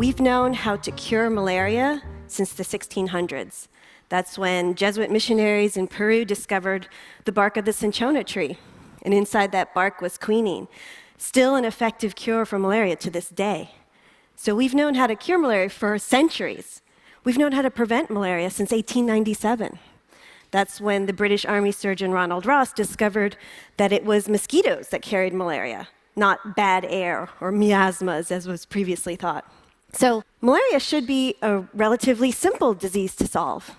We've known how to cure malaria since the 1600s. That's when Jesuit missionaries in Peru discovered the bark of the cinchona tree, and inside that bark was quinine, still an effective cure for malaria to this day. So we've known how to cure malaria for centuries. We've known how to prevent malaria since 1897. That's when the British Army surgeon Ronald Ross discovered that it was mosquitoes that carried malaria, not bad air or miasmas, as was previously thought. So malaria should be a relatively simple disease to solve.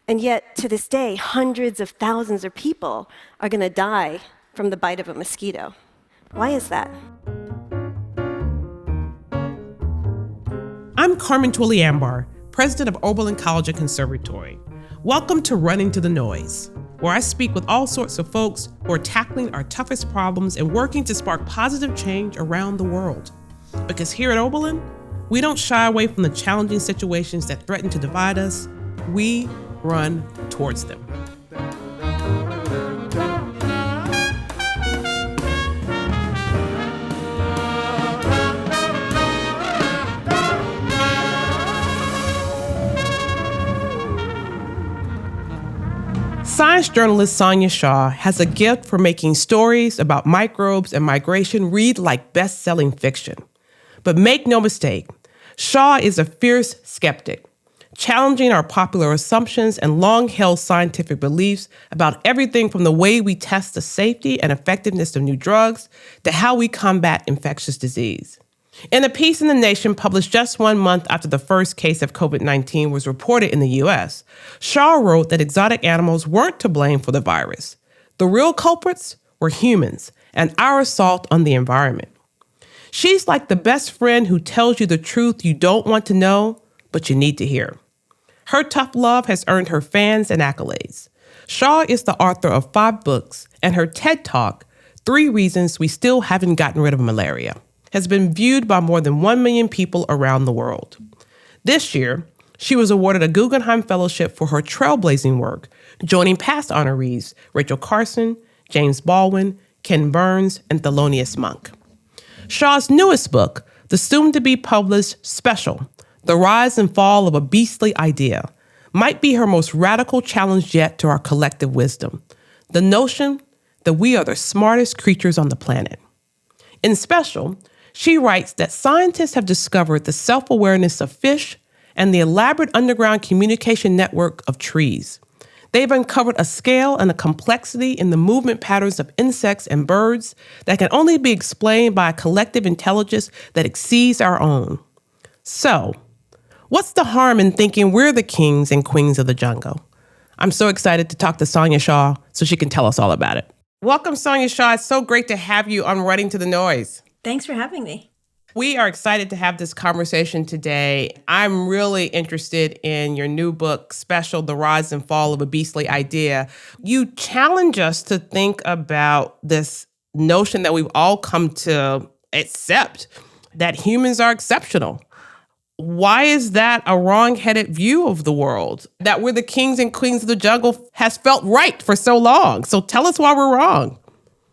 And yet, to this day, hundreds of thousands of people are going to die from the bite of a mosquito. Why is that? I'm Carmen Twillie Ambar, president of Oberlin College and Conservatory. Welcome to Running to the Noise, where I speak with all sorts of folks who are tackling our toughest problems and working to spark positive change around the world. Because here at Oberlin, we don't shy away from the challenging situations that threaten to divide us. We run towards them. Science journalist Sonia Shah has a gift for making stories about microbes and migration read like best-selling fiction. But make no mistake, Shah is a fierce skeptic, challenging our popular assumptions and long-held scientific beliefs about everything from the way we test the safety and effectiveness of new drugs to how we combat infectious disease. In a piece in The Nation published just 1 month after the first case of COVID-19 was reported in the U.S., Shah wrote that exotic animals weren't to blame for the virus. The real culprits were humans and our assault on the environment. She's like the best friend who tells you the truth you don't want to know, but you need to hear. Her tough love has earned her fans and accolades. Shah is the author of 5 books, and her TED Talk, 3 Reasons We Still Haven't Gotten Rid of Malaria, has been viewed by more than 1 million people around the world. This year, she was awarded a Guggenheim Fellowship for her trailblazing work, joining past honorees Rachel Carson, James Baldwin, Ken Burns, and Thelonious Monk. Shah's newest book, the soon-to-be-published Special, The Rise and Fall of a Beastly Idea, might be her most radical challenge yet to our collective wisdom, the notion that we are the smartest creatures on the planet. In Special, she writes that scientists have discovered the self-awareness of fish and the elaborate underground communication network of trees. They've uncovered a scale and a complexity in the movement patterns of insects and birds that can only be explained by a collective intelligence that exceeds our own. So, what's the harm in thinking we're the kings and queens of the jungle? I'm so excited to talk to Sonia Shah so she can tell us all about it. Welcome, Sonia Shah. It's so great to have you on Running to the Noise. Thanks for having me. We are excited to have this conversation today. I'm really interested in your new book, Special, The Rise and Fall of a Beastly Idea. You challenge us to think about this notion that we've all come to accept, that humans are exceptional. Why is that a wrong-headed view of the world? That we're the kings and queens of the jungle has felt right for so long. So tell us why we're wrong.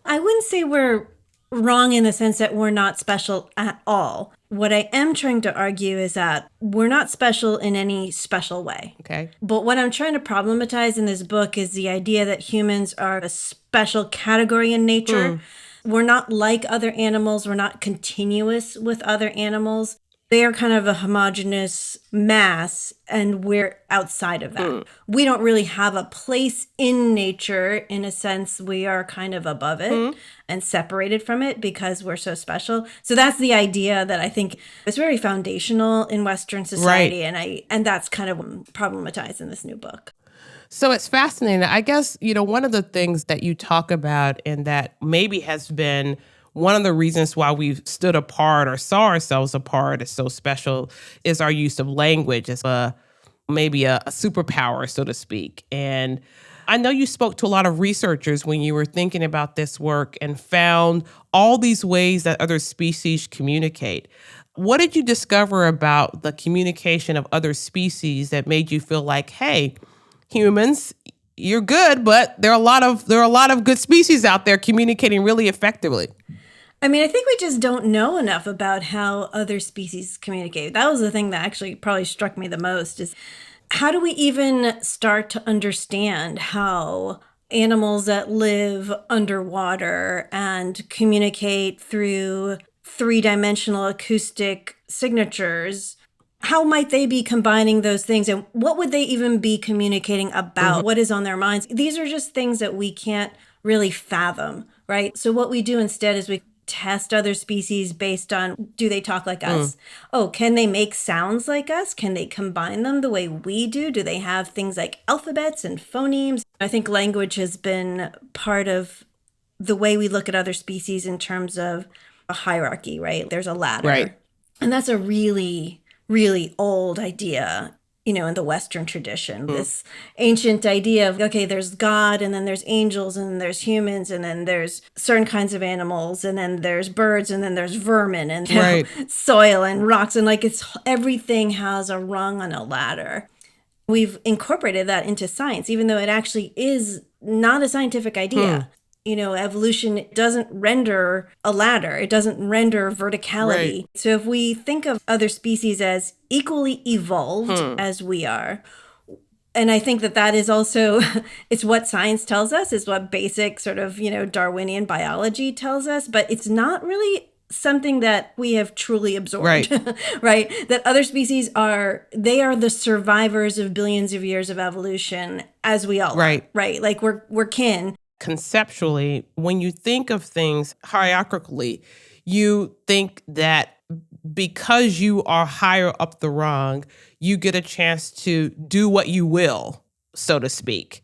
I wouldn't say we're wrong in the sense that we're not special at all. What I am trying to argue is that we're not special in any special way. Okay. But what I'm trying to problematize in this book is the idea that humans are a special category in nature. We're not like other animals. We're not continuous with other animals. They are kind of a homogeneous mass, and we're outside of that. We don't really have a place in nature. In a sense, we are kind of above it and separated from it because we're so special. So that's the idea that I think is very foundational in Western society, right. And that's kind of problematized in this new book. So it's fascinating. I guess, one of the things that you talk about and that maybe has been one of the reasons why we've stood apart or saw ourselves apart as so special is our use of language as maybe a superpower, so to speak. And I know you spoke to a lot of researchers when you were thinking about this work and found all these ways that other species communicate. What did you discover about the communication of other species that made you feel like, hey, humans, you're good, but there are a lot of good species out there communicating really effectively? I mean, I think we just don't know enough about how other species communicate. That was the thing that actually probably struck me the most is how do we even start to understand how animals that live underwater and communicate through three-dimensional acoustic signatures, how might they be combining those things? And what would they even be communicating about? What is on their minds? These are just things that we can't really fathom, right? So what we do instead is we test other species based on, do they talk like us? Oh, can they make sounds like us? Can they combine them the way we do? Do they have things like alphabets and phonemes? I think language has been part of the way we look at other species in terms of a hierarchy, right? There's a ladder. Right. And that's a really, really old idea, in the Western tradition, this ancient idea of, okay, there's God, and then there's angels, and then there's humans, and then there's certain kinds of animals, and then there's birds, and then there's vermin, and Right. soil and rocks. And like everything has a rung on a ladder. We've incorporated that into science, even though it actually is not a scientific idea. Evolution doesn't render a ladder. It doesn't render verticality. Right. So if we think of other species as equally evolved as we are, and I think that is also, it's what science tells us, is what basic sort of, Darwinian biology tells us, but it's not really something that we have truly absorbed, Right. right? That other species they are the survivors of billions of years of evolution, as we all Right. are, right? Like we're kin. Conceptually, when you think of things hierarchically, you think that because you are higher up the rung, you get a chance to do what you will, so to speak.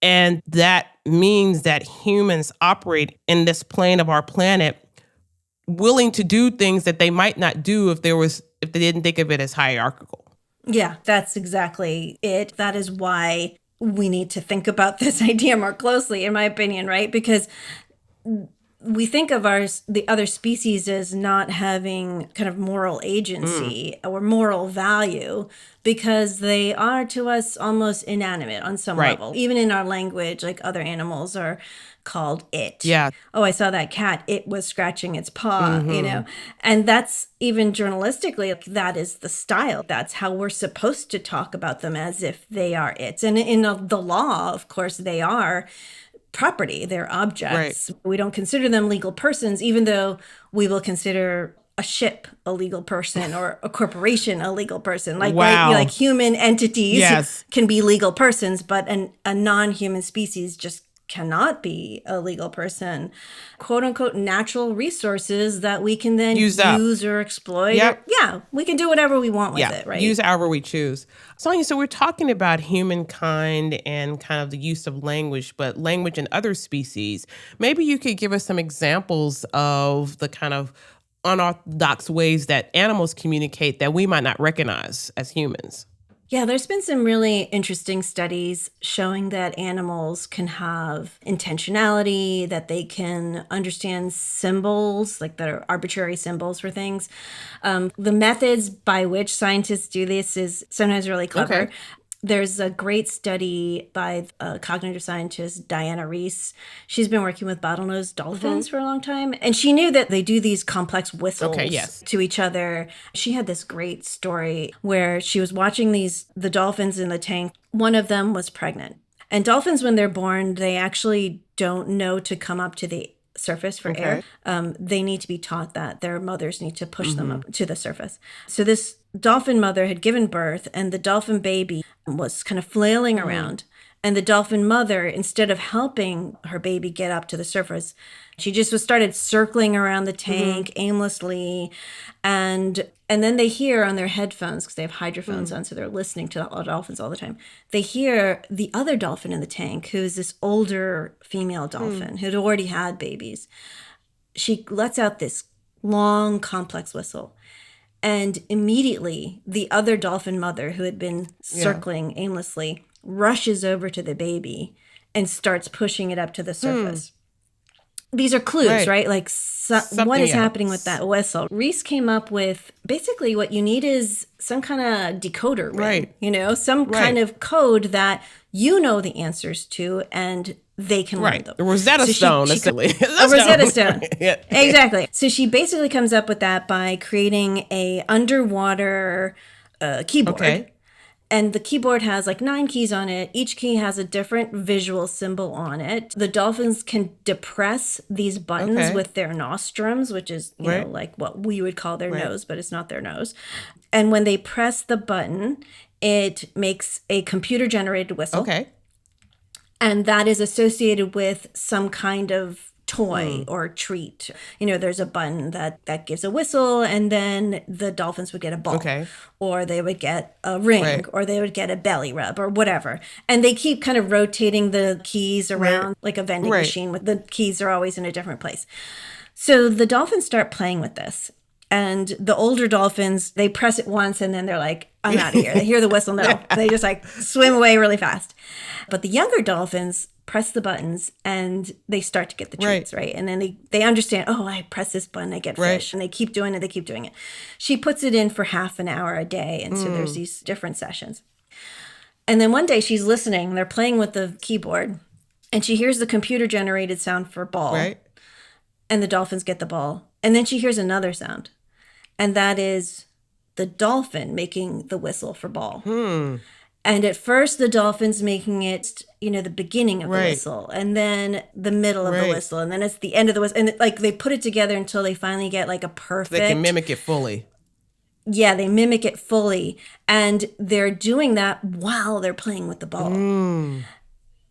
And that means that humans operate in this plane of our planet willing to do things that they might not do if they didn't think of it as hierarchical. Yeah, that's exactly it. That is why we need to think about this idea more closely, in my opinion, right? Because we think of the other species as not having kind of moral agency or moral value because they are to us almost inanimate on some Right. level. Even in our language, like other animals are called it. Yeah. Oh, I saw that cat. It was scratching its paw, And that's even journalistically, that is the style. That's how we're supposed to talk about them, as if they are it. And in the law, of course, they are property. They're objects. Right. We don't consider them legal persons, even though we will consider a ship a legal person or a corporation a legal person. Like, Wow. right, like human entities Yes. can be legal persons, but a non-human species just cannot be a legal person. Quote unquote natural resources that we can then Use up. use or exploit. Yep. Yeah, we can do whatever we want with it, right? Use however we choose. Sonia, so we're talking about humankind and kind of the use of language, but language in other species. Maybe you could give us some examples of the kind of unorthodox ways that animals communicate that we might not recognize as humans. Yeah, there's been some really interesting studies showing that animals can have intentionality, that they can understand symbols, like that are arbitrary symbols for things. The methods by which scientists do this is sometimes really clever. Okay. There's a great study by a cognitive scientist, Diana Reese. She's been working with bottlenose dolphins for a long time. And she knew that they do these complex whistles to each other. She had this great story where she was watching the dolphins in the tank. One of them was pregnant. And dolphins, when they're born, they actually don't know to come up to the surface for air. They need to be taught that. Their mothers need to push them up to the surface. So this dolphin mother had given birth, and the dolphin baby was kind of flailing around. And the dolphin mother, instead of helping her baby get up to the surface, she just started circling around the tank aimlessly. And then they hear on their headphones, because they have hydrophones on, so they're listening to the dolphins all the time. They hear the other dolphin in the tank, who's this older female dolphin who'd already had babies. She lets out this long, complex whistle. And immediately, the other dolphin mother, who had been circling aimlessly, rushes over to the baby and starts pushing it up to the surface. These are clues, right? Like what is happening with that whistle? Reese came up with basically what you need is some kind of decoder ring, some kind of code that you know the answers to, and they can learn Right. them. The Rosetta Stone, she essentially. a Rosetta Stone. Yeah. Exactly. So she basically comes up with that by creating a underwater keyboard. Okay. And the keyboard has like 9 keys on it. Each key has a different visual symbol on it. The dolphins can depress these buttons with their nostrums, which is, you know, like what we would call their nose, but it's not their nose. And when they press the button, it makes a computer-generated whistle. Okay. And that is associated with some kind of toy or treat. You know, there's a button that gives a whistle, and then the dolphins would get a ball. Okay. Or they would get a ring, or they would get a belly rub, or whatever. And they keep kind of rotating the keys around like a vending machine. With the keys are always in a different place. So the dolphins start playing with this. And the older dolphins, they press it once and then they're like, I'm out of here. They hear the whistle, no. They just like swim away really fast. But the younger dolphins press the buttons and they start to get the treats, right? And then they understand, oh, I press this button, I get fish. And they keep doing it, She puts it in for half an hour a day. And so there's these different sessions. And then one day she's listening, they're playing with the keyboard, and she hears the computer-generated sound for ball. Right. And the dolphins get the ball. And then she hears another sound. And that is the dolphin making the whistle for ball. And at first, the dolphin's making it, you know, the beginning of the whistle, and then the middle of the whistle, and then it's the end of the whistle. And like they put it together until they finally get like a perfect. They can mimic it fully. Yeah, they mimic it fully. And they're doing that while they're playing with the ball.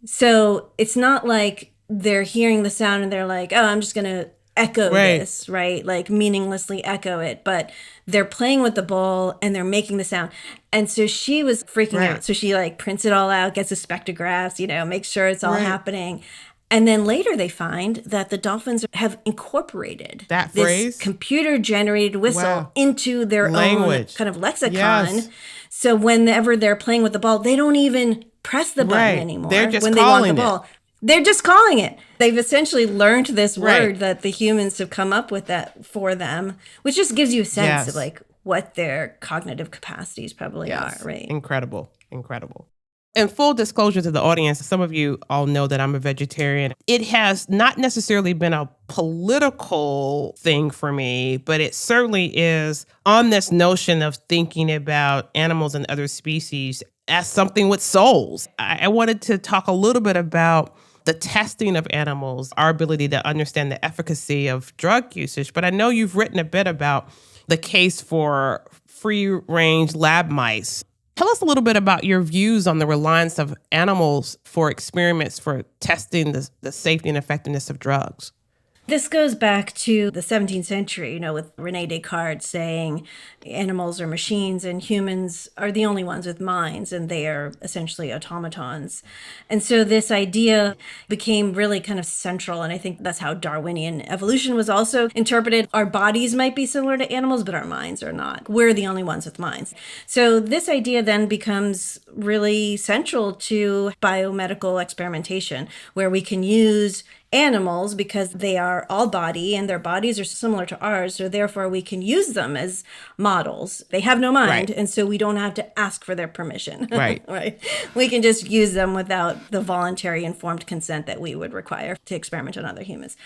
So it's not like they're hearing the sound and they're like, oh, I'm just going to echo this, right? Like meaninglessly echo it. But they're playing with the ball and they're making the sound. And so she was freaking out. So she like prints it all out, gets the spectrographs, you know, makes sure it's all happening. And then later they find that the dolphins have incorporated that this phrase, computer-generated whistle into their language, own kind of lexicon. So whenever they're playing with the ball, they don't even press the button anymore. They're just when calling they want the ball. They're just calling it. They've essentially learned this word that the humans have come up with that for them, which just gives you a sense of like what their cognitive capacities probably are, right? Incredible. And full disclosure to the audience, some of you all know that I'm a vegetarian. It has not necessarily been a political thing for me, but it certainly is on this notion of thinking about animals and other species as something with souls. I wanted to talk a little bit about the testing of animals, our ability to understand the efficacy of drug usage. But I know you've written a bit about the case for free-range lab mice. Tell us a little bit about your views on the reliance of animals for experiments for testing the safety and effectiveness of drugs. This goes back to the 17th century, you know, with René Descartes saying animals are machines and humans are the only ones with minds, and they are essentially automatons. And so this idea became really kind of central, and I think that's how Darwinian evolution was also interpreted. Our bodies might be similar to animals, but our minds are not. We're the only ones with minds. So this idea then becomes really central to biomedical experimentation, where we can use animals because they are all body and their bodies are similar to ours. So therefore we can use them as models. They have no mind. And so we don't have to ask for their permission. Right. We can just use them without the voluntary informed consent that we would require to experiment on other humans.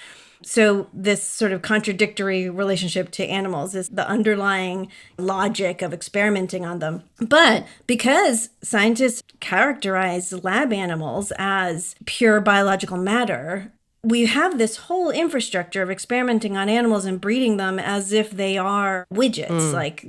So this sort of contradictory relationship to animals is the underlying logic of experimenting on them. But because scientists characterize lab animals as pure biological matter, we have this whole infrastructure of experimenting on animals and breeding them as if they are widgets, like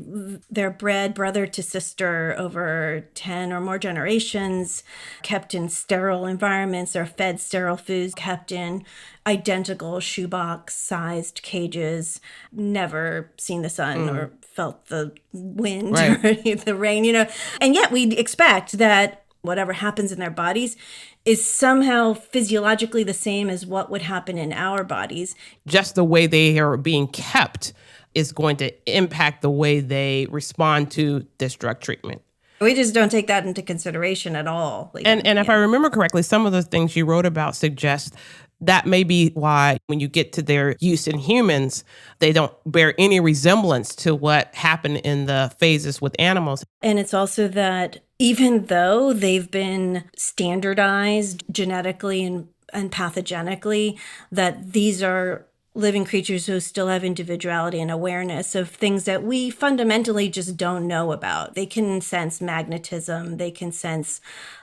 they're bred brother to sister over 10 or more generations, kept in sterile environments, or fed sterile foods, kept in identical shoebox-sized cages, never seen the sun or felt the wind or the rain, you know. And yet we expect that whatever happens in their bodies is somehow physiologically the same as what would happen in our bodies. Just the way they are being kept is going to impact the way they respond to this drug treatment. We just don't take that into consideration at all. And if I remember correctly, some of the things you wrote about suggest that may be why when you get to their use in humans, they don't bear any resemblance to what happened in the phases with animals. And it's also that even though they've been standardized genetically and and pathogenically, that these are living creatures who still have individuality and awareness of things that we fundamentally just don't know about. They can sense magnetism, they can sense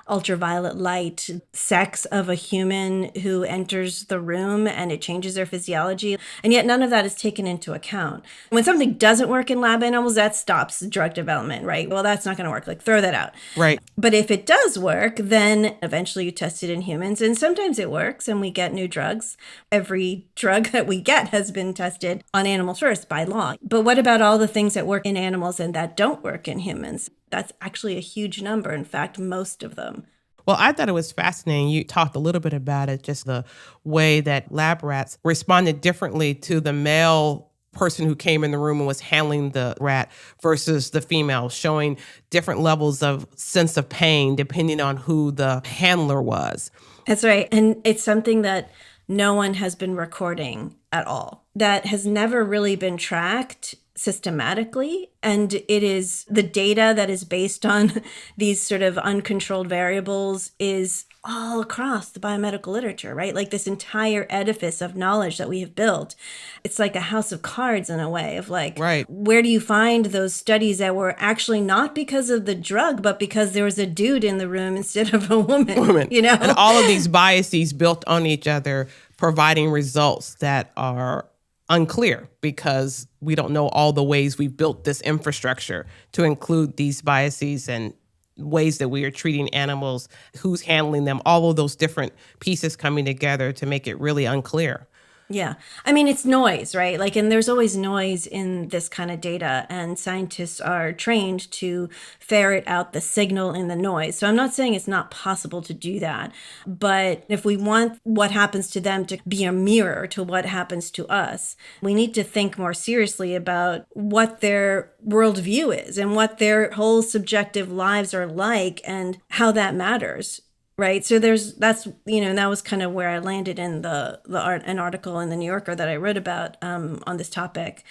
ultraviolet light, sex of a human who enters the room and it changes their physiology. And yet none of that is taken into account. When something doesn't work in lab animals, that stops drug development, right? Well, that's not going to work. Like, throw that out. Right. But if it does work, then eventually you test it in humans. And sometimes it works and we get new drugs. Every drug that we get has been tested on animals first by law. But what about all the things that work in animals and that don't work in humans? That's actually a huge number. In fact, most of them. Well, I thought it was fascinating. You talked a little bit about it, just the way that lab rats responded differently to the male person who came in the room and was handling the rat versus the female, showing different levels of sense of pain depending on who the handler was. That's right. And it's something that no one has been recording at all. That has never really been tracked systematically. And it is the data that is based on these sort of uncontrolled variables is all across the biomedical literature, right? Like this entire edifice of knowledge that we have built. It's like a house of cards in a way of like, right. Where do you find those studies that were actually not because of the drug, but because there was a dude in the room instead of a woman. You know? And all of these biases built on each other, providing results that are unclear because we don't know all the ways we've built this infrastructure to include these biases and ways that we are treating animals, who's handling them, all of those different pieces coming together to make it really unclear. Yeah. I mean, it's noise, right? Like, and there's always noise in this kind of data, and scientists are trained to ferret out the signal in the noise. So I'm not saying it's not possible to do that, but if we want what happens to them to be a mirror to what happens to us, we need to think more seriously about what their worldview is and what their whole subjective lives are like and how that matters. Right. So that was kind of where I landed in an article in the New Yorker that I wrote about on this topic.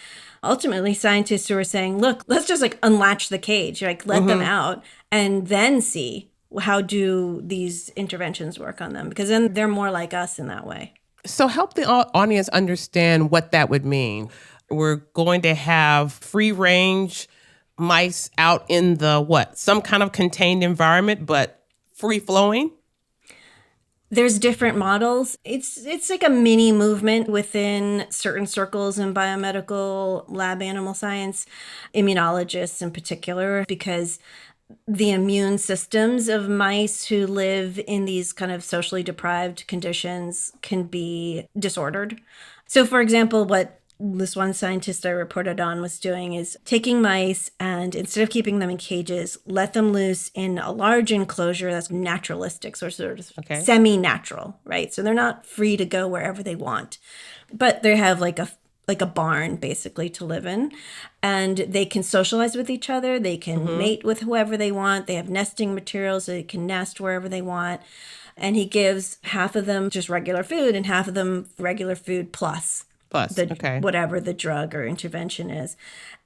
Ultimately, scientists who are saying, look, let's just like unlatch the cage, like let them out and then see how do these interventions work on them, because then they're more like us in that way. So help the audience understand what that would mean. We're going to have free range mice out in some kind of contained environment, but free flowing? There's different models. It's like a mini movement within certain circles in biomedical lab animal science, immunologists in particular, because the immune systems of mice who live in these kind of socially deprived conditions can be disordered. So, for example, what this one scientist I reported on was doing is taking mice and instead of keeping them in cages, let them loose in a large enclosure that's naturalistic, so sort of semi-natural, right? So they're not free to go wherever they want, but they have like a barn basically to live in, and they can socialize with each other. They can mate with whoever they want. They have nesting materials, so they can nest wherever they want. And he gives half of them just regular food and half of them regular food plus whatever the drug or intervention is.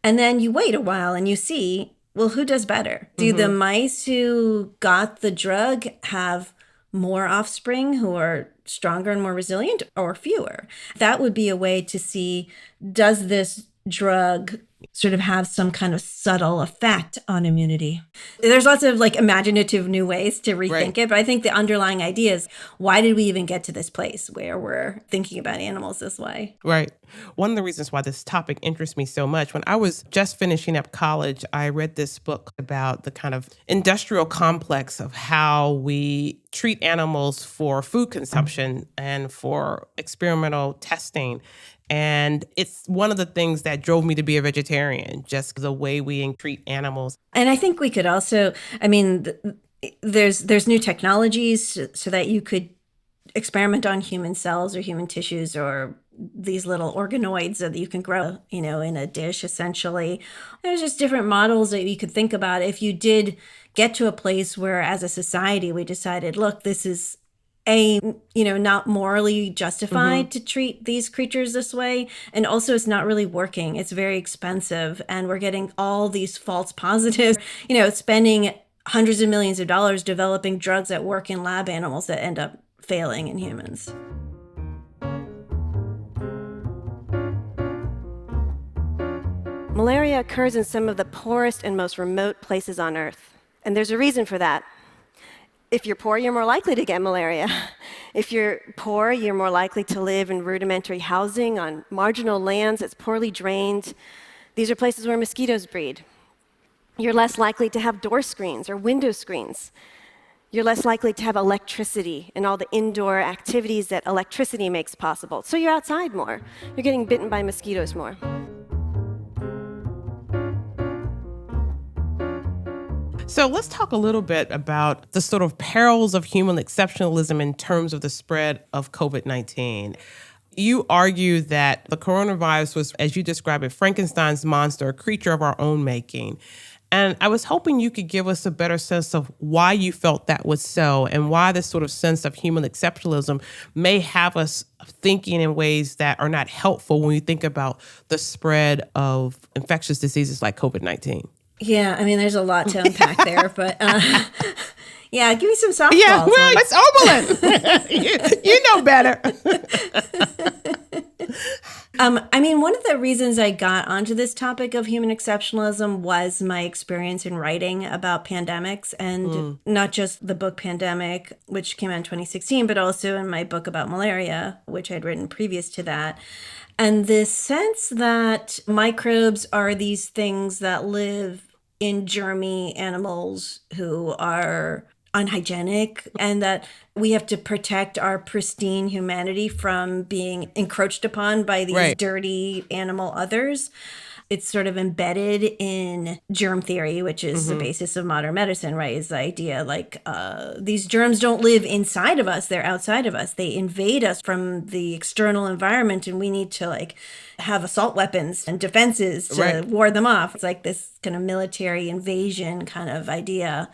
And then you wait a while and you see, well, who does better? Do the mice who got the drug have more offspring who are stronger and more resilient, or fewer? That would be a way to see, does this drug sort of have some kind of subtle effect on immunity? There's lots of like imaginative new ways to rethink it, but I think the underlying idea is, why did we even get to this place where we're thinking about animals this way? Right. One of the reasons why this topic interests me so much, when I was just finishing up college, I read this book about the kind of industrial complex of how we treat animals for food consumption and for experimental testing. And it's one of the things that drove me to be a vegetarian, just the way we treat animals. And I think we could also, I mean, there's new technologies so that you could experiment on human cells or human tissues or these little organoids that you can grow, in a dish, essentially. There's just different models that you could think about if you did get to a place where, as a society, we decided, look, this is not morally justified to treat these creatures this way. And also it's not really working. It's very expensive. And we're getting all these false positives, spending hundreds of millions of dollars developing drugs that work in lab animals that end up failing in humans. Malaria occurs in some of the poorest and most remote places on Earth. And there's a reason for that. If you're poor, you're more likely to get malaria. If you're poor, you're more likely to live in rudimentary housing on marginal lands that's poorly drained. These are places where mosquitoes breed. You're less likely to have door screens or window screens. You're less likely to have electricity and all the indoor activities that electricity makes possible. So you're outside more. You're getting bitten by mosquitoes more. So let's talk a little bit about the sort of perils of human exceptionalism in terms of the spread of COVID-19. You argue that the coronavirus was, as you describe it, Frankenstein's monster, a creature of our own making. And I was hoping you could give us a better sense of why you felt that was so and why this sort of sense of human exceptionalism may have us thinking in ways that are not helpful when we think about the spread of infectious diseases like COVID-19. Yeah, I mean, there's a lot to unpack there, but yeah, give me some softballs. Yeah, well, it's Oberlin. you know better. I mean, one of the reasons I got onto this topic of human exceptionalism was my experience in writing about pandemics, and not just the book Pandemic, which came out in 2016, but also in my book about malaria, which I'd written previous to that. And this sense that microbes are these things that live in germy animals who are unhygienic, and that we have to protect our pristine humanity from being encroached upon by these dirty animal others. It's sort of embedded in germ theory, which is the basis of modern medicine, right? Is the idea like these germs don't live inside of us, they're outside of us. They invade us from the external environment, and we need to like have assault weapons and defenses to ward them off. It's like this kind of military invasion kind of idea.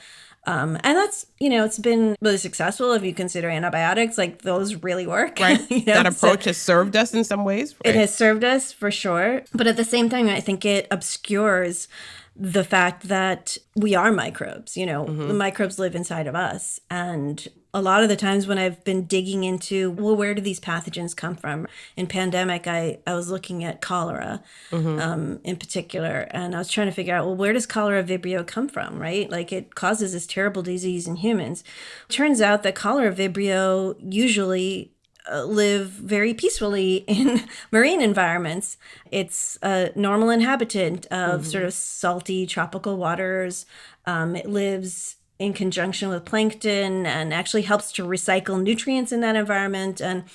And that's, it's been really successful if you consider antibiotics, like those really work. Right. That approach has served us in some ways. Right? It has served us for sure. But at the same time, I think it obscures the fact that we are microbes. The microbes live inside of us. And a lot of the times when I've been digging into, well, where do these pathogens come from? In Pandemic, I was looking at cholera in particular, and I was trying to figure out, well, where does cholera vibrio come from, right? Like it causes this terrible disease in humans. Turns out that cholera vibrio usually live very peacefully in marine environments. It's a normal inhabitant of sort of salty tropical waters. It lives in conjunction with plankton and actually helps to recycle nutrients in that environment. And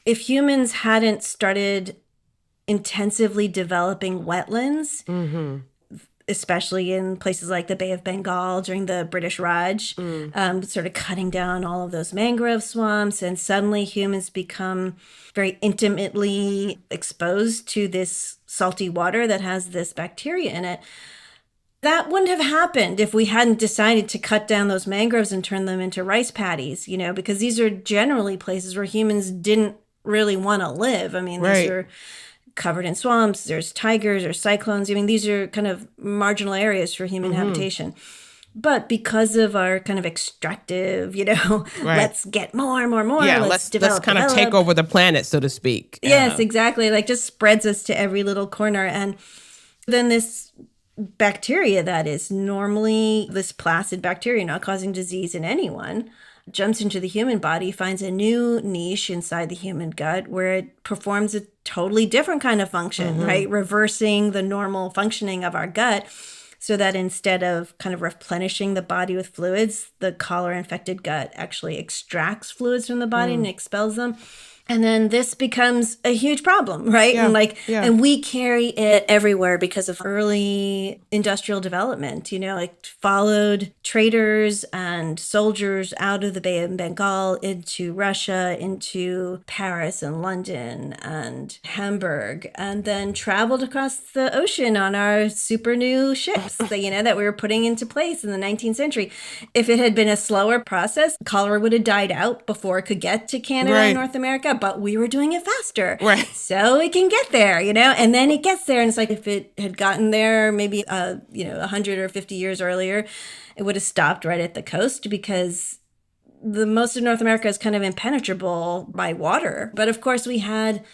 if humans hadn't started intensively developing wetlands, especially in places like the Bay of Bengal during the British Raj, sort of cutting down all of those mangrove swamps, and suddenly humans become very intimately exposed to this salty water that has this bacteria in it. That wouldn't have happened if we hadn't decided to cut down those mangroves and turn them into rice paddies, because these are generally places where humans didn't really want to live. I mean, these are covered in swamps, there's tigers or cyclones. I mean, these are kind of marginal areas for human habitation. But because of our kind of extractive, let's get more. Yeah, let's kind of take over the planet, so to speak. Yes, exactly. Like just spreads us to every little corner. And then this bacteria that is normally this placid bacteria, not causing disease in anyone, jumps into the human body, finds a new niche inside the human gut where it performs a totally different kind of function, right? Reversing the normal functioning of our gut, so that instead of kind of replenishing the body with fluids, the cholera-infected gut actually extracts fluids from the body and expels them. And then this becomes a huge problem, right? Yeah, and we carry it everywhere because of early industrial development, followed traders and soldiers out of the Bay of Bengal into Russia, into Paris and London and Hamburg, and then traveled across the ocean on our super new ships that we were putting into place in the 19th century. If it had been a slower process, cholera would have died out before it could get to Canada and North America. But we were doing it faster. Right. So it can get there, and then it gets there. And it's like if it had gotten there maybe, 100 or 50 years earlier, it would have stopped right at the coast because the most of North America is kind of impenetrable by water. But of course, we had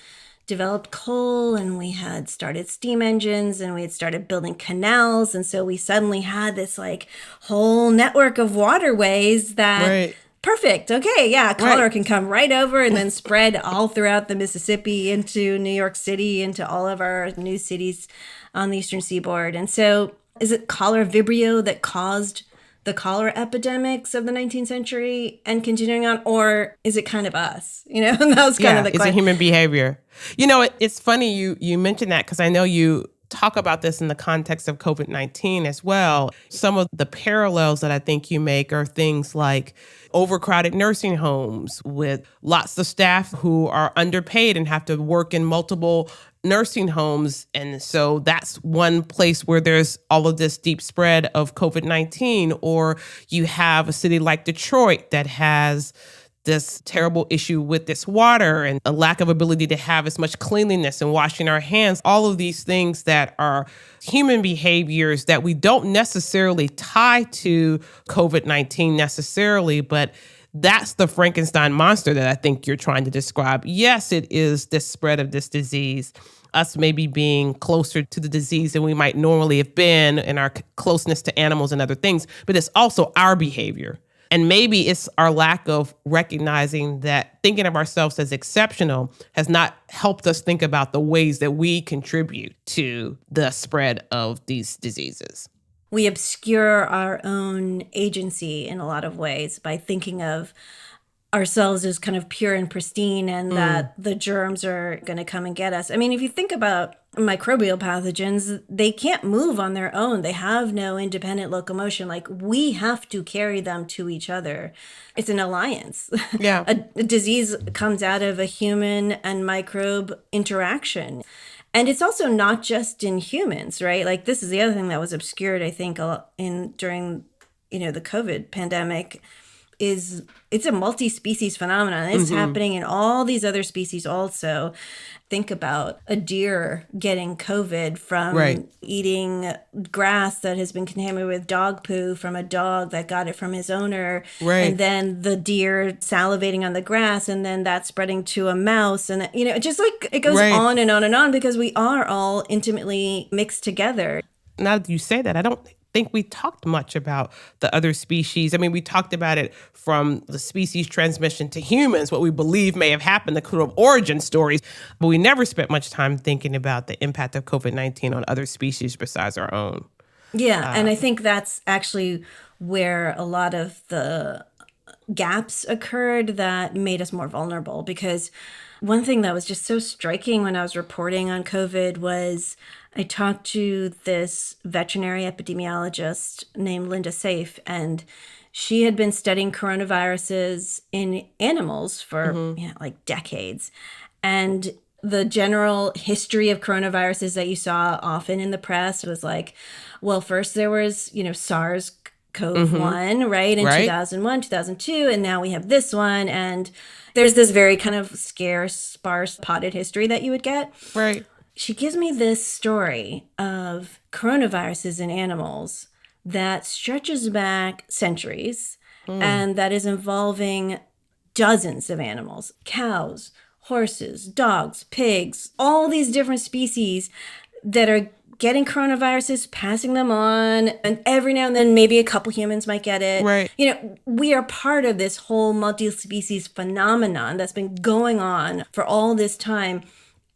developed coal and we had started steam engines and we had started building canals. And so we suddenly had this like whole network of waterways that Right. perfect. Okay, yeah, cholera Right. can come right over and then spread all throughout the Mississippi into New York City, into all of our new cities on the eastern seaboard. And so is it cholera vibrio that caused the cholera epidemics of the 19th century and continuing on, or is it kind of us? You know, and that was kind of the It's a question. human behavior. You know, it's funny you mentioned that because I know you talk about this in the context of COVID-19 as well. Some of the parallels that I think you make are things like overcrowded nursing homes with lots of staff who are underpaid and have to work in multiple nursing homes. And so that's one place where there's all of this deep spread of COVID-19. Or you have a city like Detroit that has this terrible issue with its water and a lack of ability to have as much cleanliness and washing our hands, all of these things that are human behaviors that we don't necessarily tie to COVID-19 necessarily, but that's the Frankenstein monster that I think you're trying to describe. Yes, it is the spread of this disease, us maybe being closer to the disease than we might normally have been in our closeness to animals and other things, but it's also our behavior. And maybe it's our lack of recognizing that thinking of ourselves as exceptional has not helped us think about the ways that we contribute to the spread of these diseases. We obscure our own agency in a lot of ways by thinking of ourselves as kind of pure and pristine and that the germs are going to come and get us. I mean, if you think about microbial pathogens, they can't move on their own. They have no independent locomotion. Like, we have to carry them to each other. It's an alliance. Yeah. A disease comes out of a human and microbe interaction. And it's also not just in humans, right? Like, this is the other thing that was obscured, I think, during the COVID pandemic. Is it's a multi-species phenomenon. It's happening in all these other species also. Think about a deer getting COVID from eating grass that has been contaminated with dog poo from a dog that got it from his owner. Right. And then the deer salivating on the grass and then that spreading to a mouse. And, just like it goes on and on and on because we are all intimately mixed together. Now that you say that, I don't think we talked much about the other species. I mean, we talked about it from the species transmission to humans, what we believe may have happened, the sort of origin stories, but we never spent much time thinking about the impact of COVID-19 on other species besides our own. Yeah, and I think that's actually where a lot of the gaps occurred that made us more vulnerable, because one thing that was just so striking when I was reporting on COVID was I talked to this veterinary epidemiologist named Linda Safe, and she had been studying coronaviruses in animals for like decades. And the general history of coronaviruses that you saw often in the press was like, well, first there was, SARS-CoV-1, right? In 2001, 2002, and now we have this one. And there's this very kind of scarce, sparse, potted history that you would get. Right. She gives me this story of coronaviruses in animals that stretches back centuries and that is involving dozens of animals, cows, horses, dogs, pigs, all these different species that are getting coronaviruses, passing them on, and every now and then maybe a couple humans might get it. Right. We are part of this whole multi-species phenomenon that's been going on for all this time.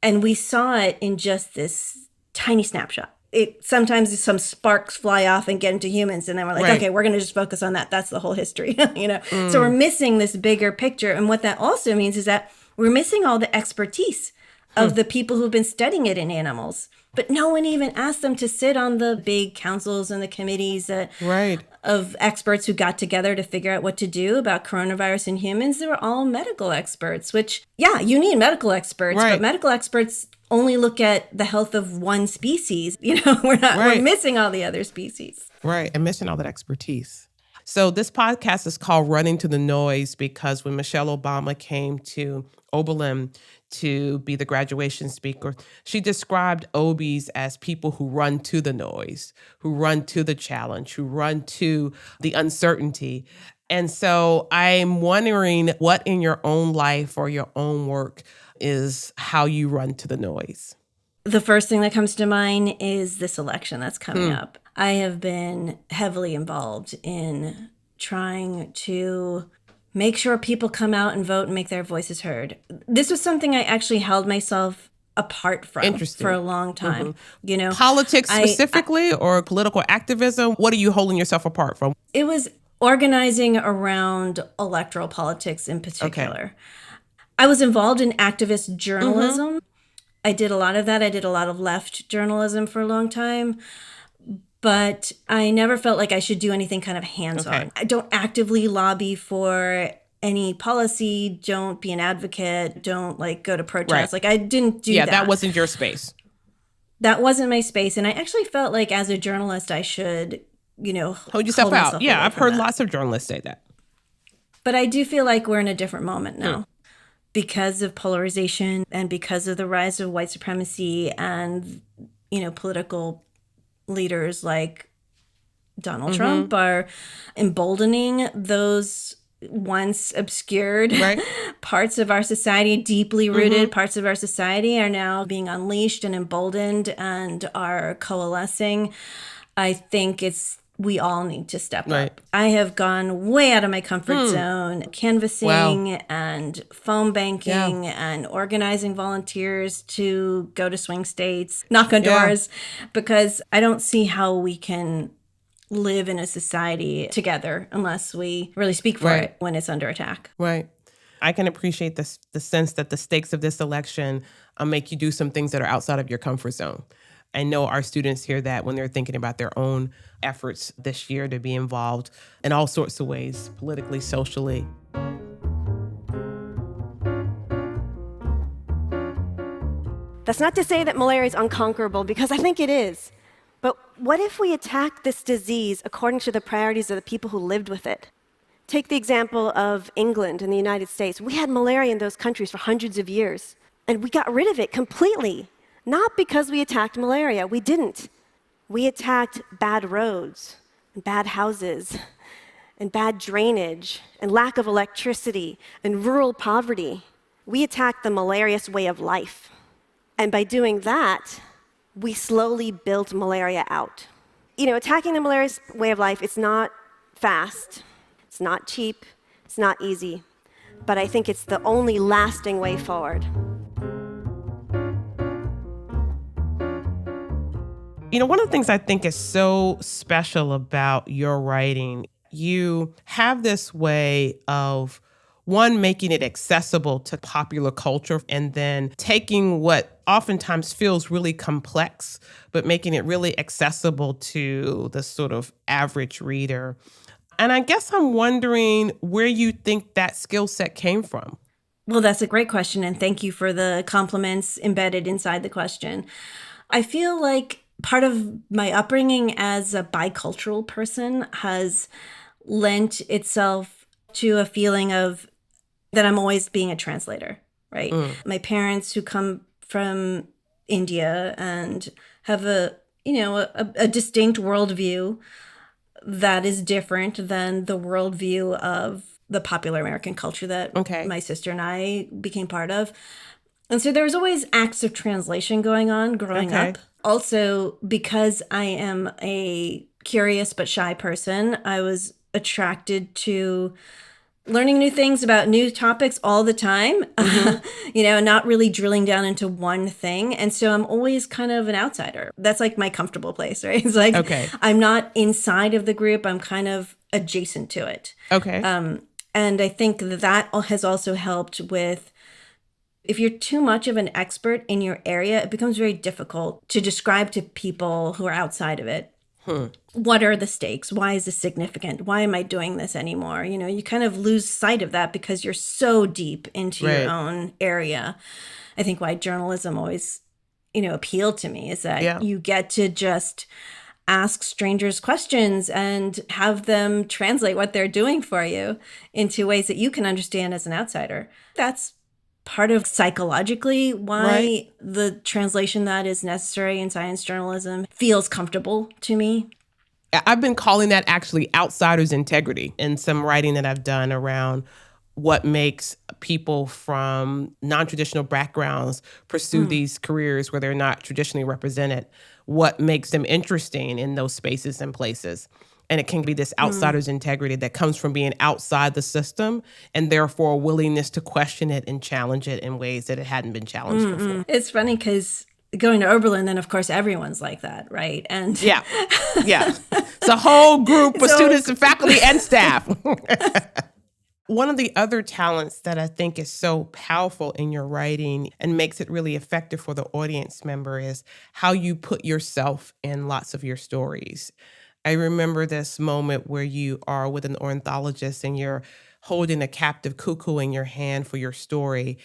And we saw it in just this tiny snapshot. Sometimes some sparks fly off and get into humans, and then we're like, okay, we're going to just focus on that. That's the whole history, So we're missing this bigger picture. And what that also means is that we're missing all the expertise of the people who've been studying it in animals. But no one even asked them to sit on the big councils and the committees of experts who got together to figure out what to do about coronavirus in humans. They were all medical experts, which, yeah, you need medical experts, but medical experts only look at the health of one species. We're missing all the other species. Right, and missing all that expertise. So this podcast is called Running to the Noise because when Michelle Obama came to Oberlin to be the graduation speaker, she described OBs as people who run to the noise, who run to the challenge, who run to the uncertainty. And so I'm wondering what in your own life or your own work is how you run to the noise. The first thing that comes to mind is this election that's coming up. I have been heavily involved in trying to make sure people come out and vote and make their voices heard. This was something I actually held myself apart from for a long time. You know, Politics specifically or political activism? What are you holding yourself apart from? It was organizing around electoral politics in particular. I was involved in activist journalism. I did a lot of that. I did a lot of left journalism for a long time. But I never felt like I should do anything kind of hands-on. I don't actively lobby for any policy. Don't be an advocate. Don't go to protests. I didn't do that. Yeah, that wasn't your space. That wasn't my space. And I actually felt like as a journalist, I should, hold yourself out. Yeah, I've heard that. lots of journalists say that. But I do feel like we're in a different moment now. Because of polarization and because of the rise of white supremacy and, political leaders like Donald Trump are emboldening those once obscured parts of our society, deeply rooted parts of our society are now being unleashed and emboldened and are coalescing. I think we all need to step up. I have gone way out of my comfort zone, canvassing and phone banking and organizing volunteers to go to swing states, knock on doors, because I don't see how we can live in a society together unless we really speak for it when it's under attack. Right. I can appreciate the sense that the stakes of this election make you do some things that are outside of your comfort zone. I know our students hear that when they're thinking about their own efforts this year to be involved in all sorts of ways, politically, socially. That's not to say that malaria is unconquerable, because I think it is. But what if we attack this disease according to the priorities of the people who lived with it? Take the example of England and the United States. We had malaria in those countries for hundreds of years, and we got rid of it completely. Not because we attacked malaria. We didn't. We attacked bad roads, and bad houses, and bad drainage, and lack of electricity, and rural poverty. We attacked the malarious way of life. And by doing that, we slowly built malaria out. Attacking the malarious way of life, it's not fast, it's not cheap, it's not easy, but I think it's the only lasting way forward. One of the things I think is so special about your writing, you have this way of, one, making it accessible to popular culture, and then taking what oftentimes feels really complex, but making it really accessible to the sort of average reader. And I guess I'm wondering where you think that skill set came from. Well, that's a great question, and thank you for the compliments embedded inside the question. I feel like part of my upbringing as a bicultural person has lent itself to a feeling of that I'm always being a translator, right? My parents who come from India and have a distinct worldview that is different than the worldview of the popular American culture that my sister and I became part of. And so there was always acts of translation going on growing up. Also, because I am a curious but shy person, I was attracted to learning new things about new topics all the time, not really drilling down into one thing. And so I'm always kind of an outsider. That's like my comfortable place, right? It's like I'm not inside of the group. I'm kind of adjacent to it. And I think that has also helped with, if you're too much of an expert in your area, it becomes very difficult to describe to people who are outside of it. What are the stakes? Why is this significant? Why am I doing this anymore? You kind of lose sight of that because you're so deep into your own area. I think why journalism always, appealed to me is that you get to just ask strangers questions and have them translate what they're doing for you into ways that you can understand as an outsider. That's part of psychologically why the translation that is necessary in science journalism feels comfortable to me. I've been calling that actually outsider's integrity in some writing that I've done around what makes people from non-traditional backgrounds pursue these careers where they're not traditionally represented, what makes them interesting in those spaces and places. And it can be this outsider's integrity that comes from being outside the system and therefore a willingness to question it and challenge it in ways that it hadn't been challenged before. It's funny because going to Oberlin, then of course everyone's like that, right? And yeah. It's a whole group of students and faculty and staff. One of the other talents that I think is so powerful in your writing and makes it really effective for the audience member is how you put yourself in lots of your stories. I remember this moment where you are with an ornithologist and you're holding a captive cuckoo in your hand for your story.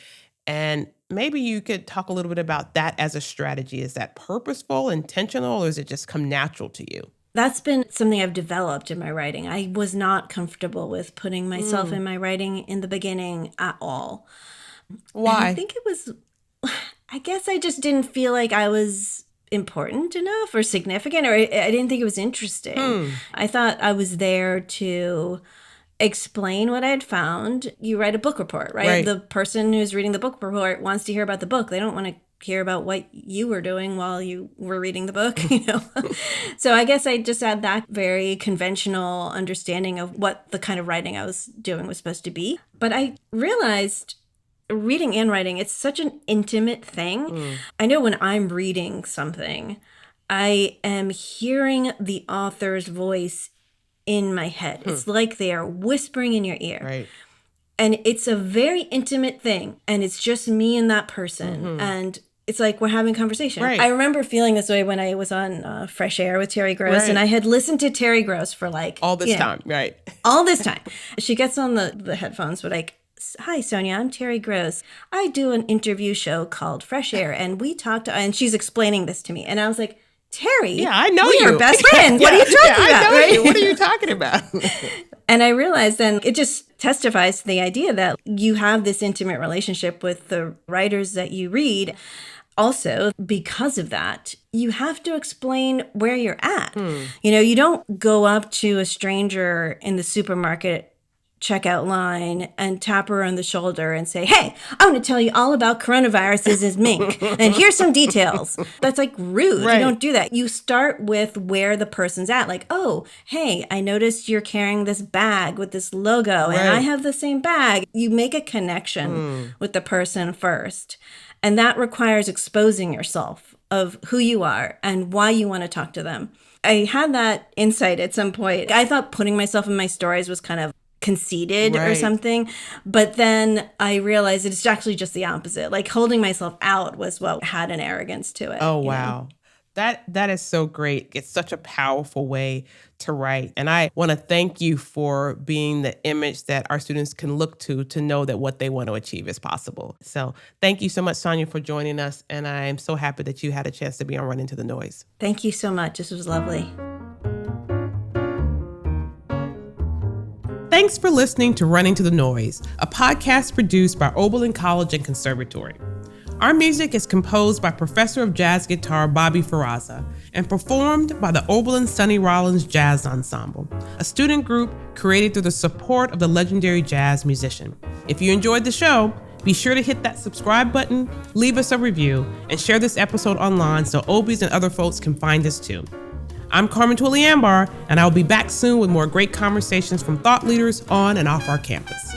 And maybe you could talk a little bit about that as a strategy. Is that purposeful, intentional, or does it just come natural to you? That's been something I've developed in my writing. I was not comfortable with putting myself in my writing in the beginning at all. Why? And I think it was, I guess I just didn't feel like I was important enough or significant, or I didn't think it was interesting. I thought I was there to explain what I had found. You write a book report, right? The person who's reading the book report wants to hear about the book. They don't want to hear about what you were doing while you were reading the book, So I guess I just had that very conventional understanding of what the kind of writing I was doing was supposed to be. But I realized reading and writing, it's such an intimate thing. I know when I'm reading something, I am hearing the author's voice in my head. It's like they are whispering in your ear. Right. And it's a very intimate thing. And it's just me and that person. And it's like we're having conversation. Right. I remember feeling this way when I was on Fresh Air with Terry Gross. And I had listened to Terry Gross for like... all this time, right. All this time. She gets on the headphones, but like, hi, Sonia, I'm Terry Gross. I do an interview show called Fresh Air. And we talked to... And she's explaining this to me. And I was like, Terry, yeah, I know we you. are best friends. What are you talking about? I know right? you. What are you talking about? And I realized then it just testifies to the idea that you have this intimate relationship with the writers that you read. Also, because of that, you have to explain where you're at. You don't go up to a stranger in the supermarket checkout line and tap her on the shoulder and say, hey, I want to tell you all about coronaviruses is mink. And here's some details. That's like rude. Right. You don't do that. You start with where the person's at. Like, oh, hey, I noticed you're carrying this bag with this logo and I have the same bag. You make a connection with the person first. And that requires exposing yourself of who you are and why you want to talk to them. I had that insight at some point. I thought putting myself in my stories was kind of conceited or something. But then I realized it's actually just the opposite. Like holding myself out was what had an arrogance to it. Oh, wow. That is so great. It's such a powerful way to write. And I want to thank you for being the image that our students can look to know that what they want to achieve is possible. So thank you so much, Sonia, for joining us. And I'm so happy that you had a chance to be on Run Into the Noise. Thank you so much. This was lovely. Thanks for listening to Running to the Noise, a podcast produced by Oberlin College and Conservatory. Our music is composed by Professor of Jazz Guitar Bobby Ferraza and performed by the Oberlin Sonny Rollins Jazz Ensemble, a student group created through the support of the legendary jazz musician. If you enjoyed the show, be sure to hit that subscribe button, leave us a review, and share this episode online so Obies and other folks can find us too. I'm Carmen Twillie Ambar, and I'll be back soon with more great conversations from thought leaders on and off our campus.